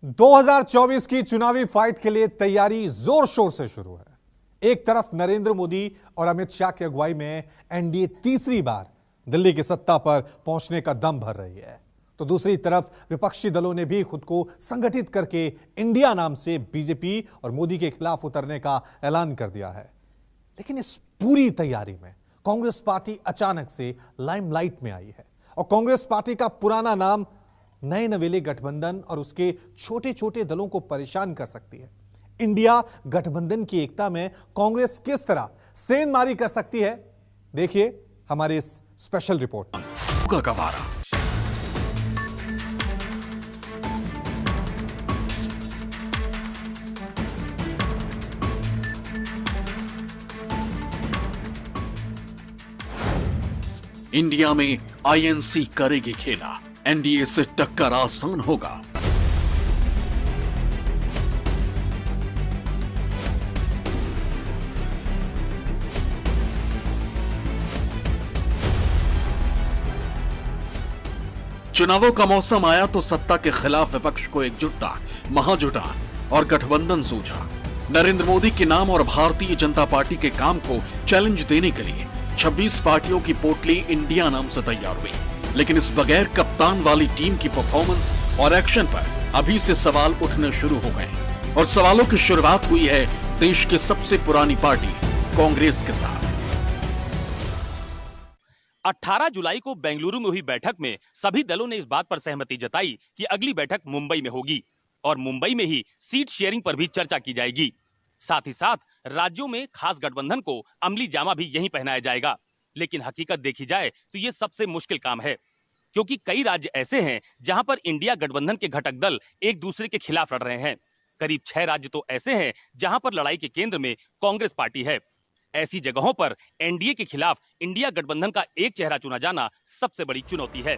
2024 की चुनावी फाइट के लिए तैयारी जोर शोर से शुरू है। एक तरफ नरेंद्र मोदी और अमित शाह की अगुवाई में एनडीए तीसरी बार दिल्ली की सत्ता पर पहुंचने का दम भर रही है, तो दूसरी तरफ विपक्षी दलों ने भी खुद को संगठित करके इंडिया नाम से बीजेपी और मोदी के खिलाफ उतरने का ऐलान कर दिया है। लेकिन इस पूरी तैयारी में कांग्रेस पार्टी अचानक से लाइमलाइट में आई है और कांग्रेस पार्टी का पुराना नाम नए नवेले गठबंधन और उसके छोटे छोटे दलों को परेशान कर सकती है। इंडिया गठबंधन की एकता में कांग्रेस किस तरह सेंधमारी कर सकती है, देखिए हमारे इस स्पेशल रिपोर्ट में। इंडिया में आईएनसी करेगी खेला, एनडीए से टक्कर आसान होगा। चुनावों का मौसम आया तो सत्ता के खिलाफ विपक्ष को एकजुटता, महाजुटान और गठबंधन सूझा। नरेंद्र मोदी के नाम और भारतीय जनता पार्टी के काम को चैलेंज देने के लिए 26 पार्टियों की पोटली इंडिया नाम से तैयार हुई। लेकिन इस बगैर कप्तान वाली टीम की परफॉर्मेंस और एक्शन पर अभी से सवाल उठने शुरू हो गए और सवालों की शुरुआत हुई है देश की सबसे पुरानी पार्टी कांग्रेस के साथ। 18 जुलाई को बेंगलुरु में हुई बैठक में सभी दलों ने इस बात पर सहमति जताई कि अगली बैठक मुंबई में होगी और मुंबई में ही सीट शेयरिंग पर भी चर्चा की जाएगी। साथ ही साथ राज्यों में खास गठबंधन को अमली जामा भी यहीं पहनाया जाएगा। लेकिन हकीकत देखी जाए तो ये सबसे मुश्किल काम है, क्योंकि कई राज्य ऐसे हैं जहां पर इंडिया गठबंधन के घटक दल एक दूसरे के खिलाफ लड़ रहे हैं। करीब 6 राज्य तो ऐसे हैं जहां पर लड़ाई के केंद्र में कांग्रेस पार्टी है। ऐसी जगहों पर एनडीए के खिलाफ इंडिया गठबंधन का एक चेहरा चुना जाना सबसे बड़ी चुनौती है।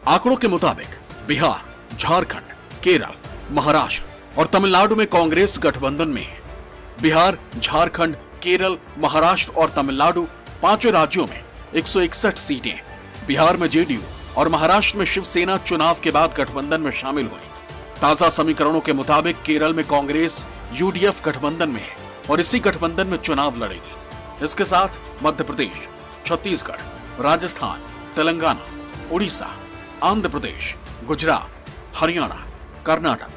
आंकड़ों के मुताबिक बिहार, झारखंड, केरल, महाराष्ट्र और तमिलनाडु में कांग्रेस गठबंधन में है। बिहार, झारखंड, केरल, महाराष्ट्र और तमिलनाडु पांचों राज्यों में 161 सीटें। बिहार में जेडीयू और महाराष्ट्र में शिवसेना चुनाव के बाद गठबंधन में शामिल हुई। ताजा समीकरणों के मुताबिक केरल में कांग्रेस यूडीएफ गठबंधन में है और इसी गठबंधन में चुनाव लड़ेगी। इसके साथ मध्य प्रदेश, छत्तीसगढ़, राजस्थान, तेलंगाना, उड़ीसा, आंध्र प्रदेश, गुजरात, हरियाणा, कर्नाटक,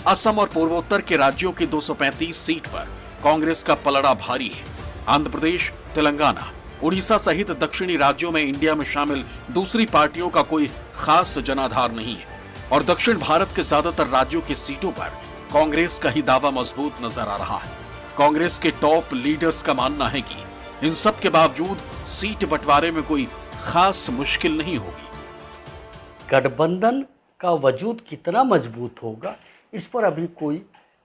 असम और पूर्वोत्तर के राज्यों की 235 सीट पर कांग्रेस का पलड़ा भारी है। आंध्र प्रदेश, तेलंगाना, उड़ीसा सहित दक्षिणी राज्यों में इंडिया में शामिल दूसरी पार्टियों का कोई खास जनाधार नहीं है और दक्षिण भारत के ज्यादातर राज्यों की सीटों पर कांग्रेस का ही दावा मजबूत नजर आ रहा है। कांग्रेस के टॉप लीडर्स का मानना है कि इन सब के बावजूद सीट बंटवारे में कोई खास मुश्किल नहीं होगी। गठबंधन का वजूद कितना मजबूत होगा, इस पर अभी कोई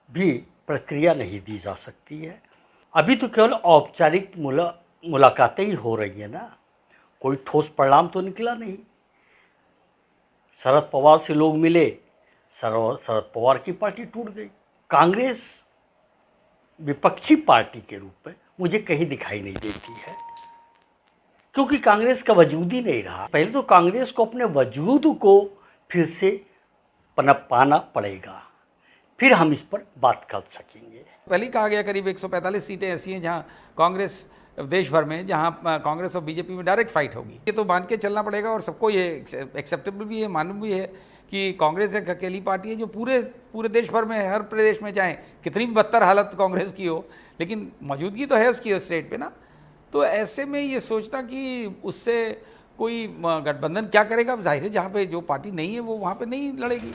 भी प्रक्रिया नहीं दी जा सकती है। अभी तो केवल औपचारिक मुलाकातें ही हो रही है ना, कोई ठोस परिणाम तो निकला नहीं। शरद पवार से लोग मिले, शरद पवार की पार्टी टूट गई। कांग्रेस विपक्षी पार्टी के रूप में मुझे कहीं दिखाई नहीं देती है, क्योंकि कांग्रेस का वजूद ही नहीं रहा। पहले तो कांग्रेस को अपने वजूद को फिर से पनप पाना पड़ेगा, फिर हम इस पर बात कर सकेंगे। पहले ही कहा गया करीब 145 सीटें ऐसी हैं जहां कांग्रेस देश भर में, जहां कांग्रेस और बीजेपी में डायरेक्ट फाइट होगी। ये तो मान के चलना पड़ेगा और सबको ये एक्सेप्टेबल भी है, मालूम भी है कि कांग्रेस एक अकेली पार्टी है जो पूरे देश भर में, हर प्रदेश में चाहे कितनी भी बदतर हालत कांग्रेस की हो, लेकिन मौजूदगी तो है उसकी स्टेट पे ना। तो ऐसे में ये सोचना कि उससे कोई गठबंधन क्या करेगा, जाहिर है जहां पे जो पार्टी नहीं है वो वहां पे नहीं लड़ेगी।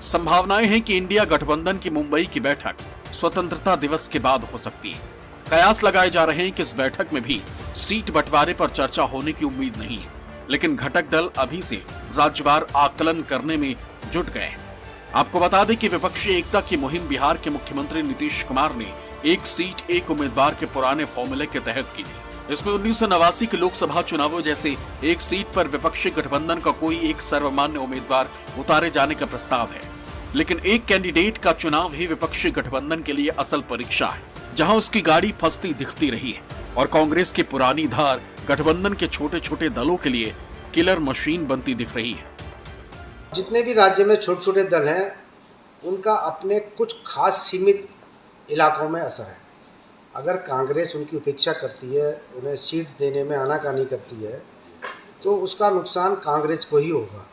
संभावनाएं हैं कि इंडिया गठबंधन की मुंबई की बैठक स्वतंत्रता दिवस के बाद हो सकती है। कयास लगाए जा रहे हैं कि इस बैठक में भी सीट बंटवारे पर चर्चा होने की उम्मीद नहीं है, लेकिन घटक दल अभी से राज्यवार आकलन करने में जुट गए हैं। आपको बता दें कि विपक्षी एकता की मुहिम बिहार के मुख्यमंत्री नीतीश कुमार ने एक सीट एक उम्मीदवार के पुराने फॉर्मूले के तहत की थी। इसमें 1989 के लोकसभा चुनावों जैसे एक सीट पर विपक्षी गठबंधन का कोई एक सर्वमान्य उम्मीदवार उतारे जाने का प्रस्ताव है, लेकिन एक कैंडिडेट का चुनाव ही विपक्षी गठबंधन के लिए असल परीक्षा है, जहां उसकी गाड़ी फंसती दिखती रही है और कांग्रेस की पुरानी धार गठबंधन के छोटे छोटे दलों के लिए किलर मशीन बनती दिख रही है। जितने भी राज्य में छोटे छोटे दल हैं उनका अपने कुछ खास सीमित इलाकों में असर है। अगर कांग्रेस उनकी उपेक्षा करती है, उन्हें सीट देने में आनाकानी करती है, तो उसका नुकसान कांग्रेस को ही होगा।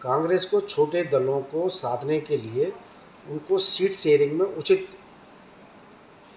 कांग्रेस को छोटे दलों को साधने के लिए उनको सीट शेयरिंग में उचित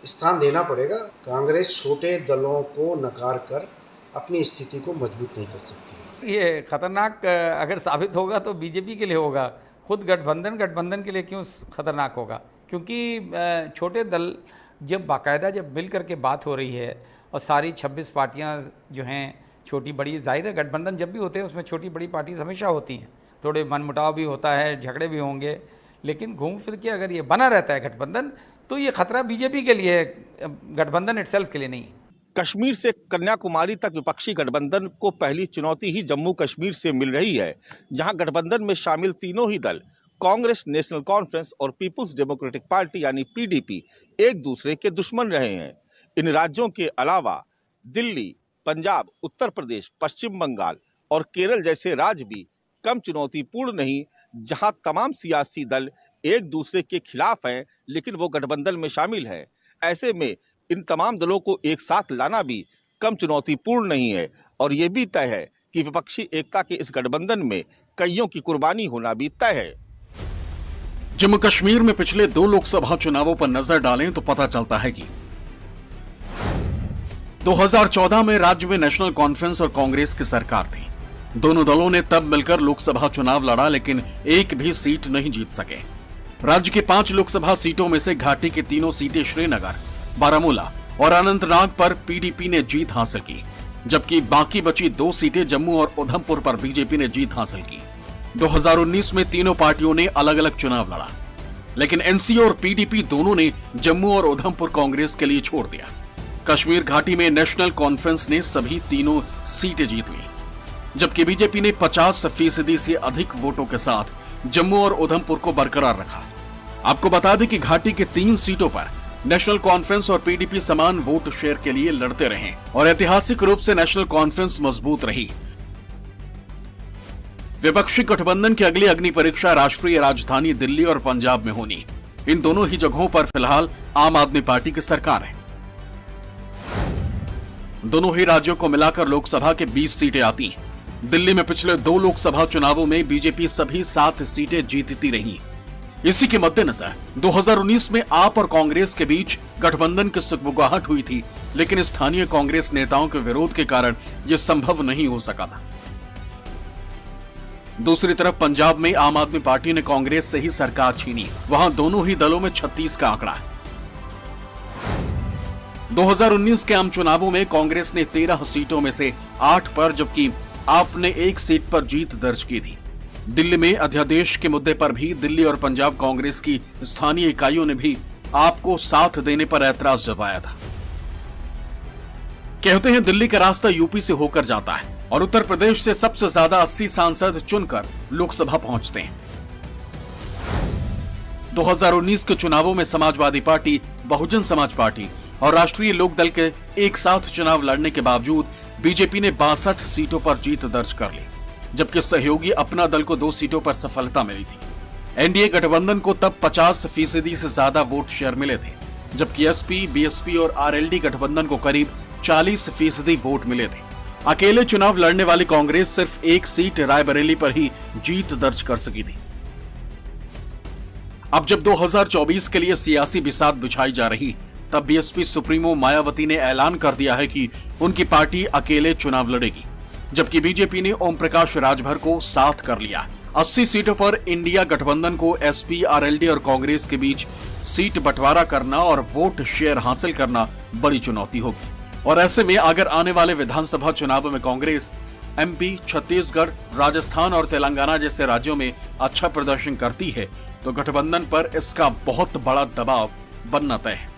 स्थान देना पड़ेगा। कांग्रेस छोटे दलों को नकार कर अपनी स्थिति को मजबूत नहीं कर सकती। ये खतरनाक अगर साबित होगा तो बीजेपी के लिए होगा, खुद गठबंधन के लिए क्यों खतरनाक होगा? क्योंकि छोटे दल जब बाकायदा जब मिल करके बात हो रही है और सारी 26 पार्टियां जो हैं छोटी बड़ी, जाहिर है गठबंधन जब भी होते हैं उसमें छोटी बड़ी पार्टी हमेशा होती हैं, थोड़े मनमुटाव भी होता है, झगड़े भी होंगे, लेकिन घूम फिर के अगर ये बना रहता है गठबंधन तो ये खतरा बीजेपी के लिए है, गठबंधन इटसेल्फ के लिए नहीं। कश्मीर से कन्याकुमारी तक विपक्षी गठबंधन को पहली चुनौती ही जम्मू कश्मीर से मिल रही है, जहां गठबंधन में शामिल तीनों ही दल कांग्रेस, नेशनल कॉन्फ्रेंस और पीपुल्स डेमोक्रेटिक पार्टी यानी पीडीपी एक दूसरे के दुश्मन रहे हैं। इन राज्यों के अलावा दिल्ली, पंजाब, उत्तर प्रदेश, पश्चिम बंगाल और केरल जैसे राज्य भी कम चुनौतीपूर्ण नहीं, जहां तमाम सियासी दल एक दूसरे के खिलाफ हैं लेकिन वो गठबंधन में शामिल हैं। ऐसे में इन तमाम दलों को एक साथ लाना भी कम चुनौतीपूर्ण नहीं है और ये भी तय है कि विपक्षी एकता के इस गठबंधन में कईयों की कुर्बानी होना भी तय है। जम्मू कश्मीर में पिछले 2 लोकसभा चुनावों पर नजर डालें तो पता चलता है कि 2014 में राज्य में नेशनल कॉन्फ्रेंस और कांग्रेस की सरकार थी। दोनों दलों ने तब मिलकर लोकसभा चुनाव लड़ा लेकिन एक भी सीट नहीं जीत सके। राज्य की 5 लोकसभा सीटों में से घाटी की 3 सीटें श्रीनगर, बारामूला और अनंतनाग पर पीडीपी ने जीत हासिल की, जबकि बाकी बची 2 सीटें जम्मू और उधमपुर पर बीजेपी ने जीत हासिल की। 2019 में तीनों पार्टियों ने अलग अलग चुनाव लड़ा, लेकिन एनसी और पीडीपी दोनों ने जम्मू और उधमपुर कांग्रेस के लिए छोड़ दिया। कश्मीर घाटी में नेशनल कॉन्फ्रेंस ने सभी 3 सीटें जीत ली, जबकि बीजेपी ने 50% से अधिक वोटों के साथ जम्मू और उधमपुर को बरकरार रखा। आपको बता दें कि घाटी के 3 सीटों पर नेशनल कॉन्फ्रेंस और पीडीपी समान वोट शेयर के लिए लड़ते रहे और ऐतिहासिक रूप से नेशनल कॉन्फ्रेंस मजबूत रही। विपक्षी गठबंधन की अगली अग्नि परीक्षा राष्ट्रीय राजधानी दिल्ली और पंजाब में होनी। इन दोनों ही जगहों पर फिलहाल आम आदमी पार्टी की सरकार है। दोनों ही राज्यों को मिलाकर लोकसभा के 20 सीटें आती हैं। दिल्ली में पिछले 2 लोकसभा चुनावों में बीजेपी सभी 7 सीटें जीतती रही। इसी के मद्देनजर 2019 में आप और कांग्रेस के बीच गठबंधन की सुगबुगाहट हुई थी, लेकिन स्थानीय कांग्रेस नेताओं के विरोध के कारण यह संभव नहीं हो सका था। दूसरी तरफ पंजाब में आम आदमी पार्टी ने कांग्रेस से ही सरकार छीनी। वहां दोनों ही दलों में 36 का आंकड़ा है। 2019 के आम चुनावों में कांग्रेस ने 13 सीटों में से 8 पर, जबकि आपने 1 सीट पर जीत दर्ज की थी। दिल्ली में अध्यादेश के मुद्दे पर भी दिल्ली और पंजाब कांग्रेस की स्थानीय इकाइयों ने भी आपको साथ देने पर ऐतराज जताया था। कहते हैं दिल्ली का रास्ता यूपी से होकर जाता है और उत्तर प्रदेश से सबसे ज्यादा 80 सांसद चुनकर लोकसभा पहुंचते हैं। 2019 के चुनावों में समाजवादी पार्टी, बहुजन समाज पार्टी और राष्ट्रीय लोकदल के एक साथ चुनाव लड़ने के बावजूद बीजेपी ने 62 सीटों पर जीत दर्ज कर ली, जबकि सहयोगी अपना दल को 2 सीटों पर सफलता मिली थी। एनडीए गठबंधन को तब 50% से ज्यादा वोट शेयर मिले थे, जबकि एसपी, बीएसपी और आरएलडी गठबंधन को करीब 40% वोट मिले थे। अकेले चुनाव लड़ने वाली कांग्रेस सिर्फ 1 सीट रायबरेली पर ही जीत दर्ज कर सकी थी। अब जब 2024 के लिए सियासी बिसात बिछाई जा रही, तब बीएसपी सुप्रीमो मायावती ने ऐलान कर दिया है कि उनकी पार्टी अकेले चुनाव लड़ेगी, जबकि बीजेपी ने ओम प्रकाश राजभर को साथ कर लिया। 80 सीटों पर इंडिया गठबंधन को एसपी, आरएलडी और कांग्रेस के बीच सीट बंटवारा करना और वोट शेयर हासिल करना बड़ी चुनौती होगी। और ऐसे में अगर आने वाले विधानसभा चुनावों में कांग्रेस एमपी, छत्तीसगढ़, राजस्थान और तेलंगाना जैसे राज्यों में अच्छा प्रदर्शन करती है, तो गठबंधन पर इसका बहुत बड़ा दबाव बनना तय है।